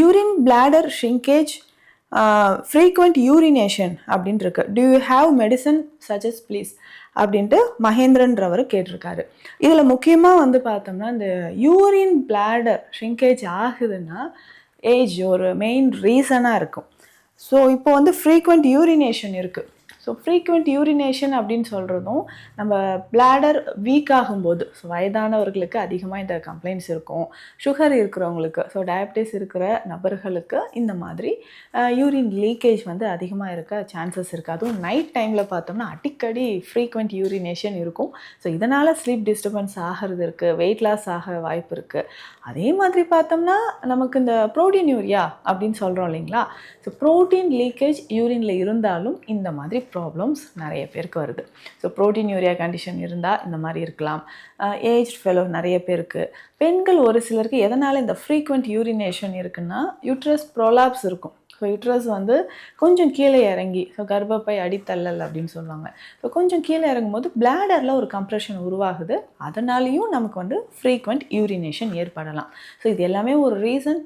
Urine bladder shrinkage, frequent urination அப்படின்னு இருக்கு. To you have medicine suggest please அப்படின்ட்டு மகேந்திரன்றவர் கேட்டிருக்காரு. இதில் முக்கியமாக வந்து பார்த்தோம்னா இந்த யூரின் பிளாடர் ஷ்ரிங்கேஜ் ஆகுதுன்னா ஏஜ் ஒரு மெயின் ரீசனாக இருக்கும். ஸோ இப்போ வந்து ஃப்ரீக்வெண்ட் யூரினேஷன் இருக்குது. ஸோ ஃப்ரீக்வெண்ட் யூரினேஷன் அப்படின்னு சொல்கிறதும் நம்ம பிளாடர் வீக் ஆகும்போது, ஸோ வயதானவர்களுக்கு அதிகமாக இந்த கம்ப்ளைண்ட்ஸ் இருக்கும். சுகர் இருக்கிறவங்களுக்கு, ஸோ டயபிட்டிஸ் இருக்கிற நபர்களுக்கு இந்த மாதிரி யூரின் லீக்கேஜ் வந்து அதிகமாக இருக்க சான்சஸ் இருக்குது. அதுவும் நைட் டைமில் பார்த்தோம்னா அடிக்கடி ஃப்ரீக்வெண்ட் யூரினேஷன் இருக்கும். ஸோ இதனால் ஸ்லீப் டிஸ்டர்பன்ஸ் ஆகிறது இருக்குது, வெயிட் லாஸ் ஆக வாய்ப்பு இருக்குது. அதே மாதிரி பார்த்தோம்னா நமக்கு இந்த ப்ரோட்டீன்யூரியா அப்படின்னு சொல்கிறோம் இல்லைங்களா? ஸோ ப்ரோட்டீன் லீக்கேஜ் யூரினில் இருந்தாலும் இந்த மாதிரி ப்ராப்ளம்ஸ் நிறைய பேருக்கு வருது. ஸோ ப்ரோட்டீன்யூரியா கண்டிஷன் இருந்தால் இந்த மாதிரி இருக்கலாம். ஏஜ் ஃபெலோ நிறைய பேருக்கு, பெண்கள் ஒரு சிலருக்கு எதனால் இந்த ஃப்ரீக்வெண்ட் யூரினேஷன் இருக்குன்னா யூட்ரஸ் ப்ரோலாப்ஸ் இருக்கும். ஸோ யூட்ரஸ் வந்து கொஞ்சம் கீழே இறங்கி, ஸோ கர்ப்பப்பை அடித்தள்ளல் அப்படின்னு சொல்லுவாங்க. ஸோ கொஞ்சம் கீழே இறங்கும்போது பிளாடரில் ஒரு கம்ப்ரெஷன் உருவாகுது. அதனாலேயும் நமக்கு வந்து ஃப்ரீக்வெண்ட் யூரினேஷன் ஏற்படலாம். ஸோ இது எல்லாமே ஒரு ரீசன்.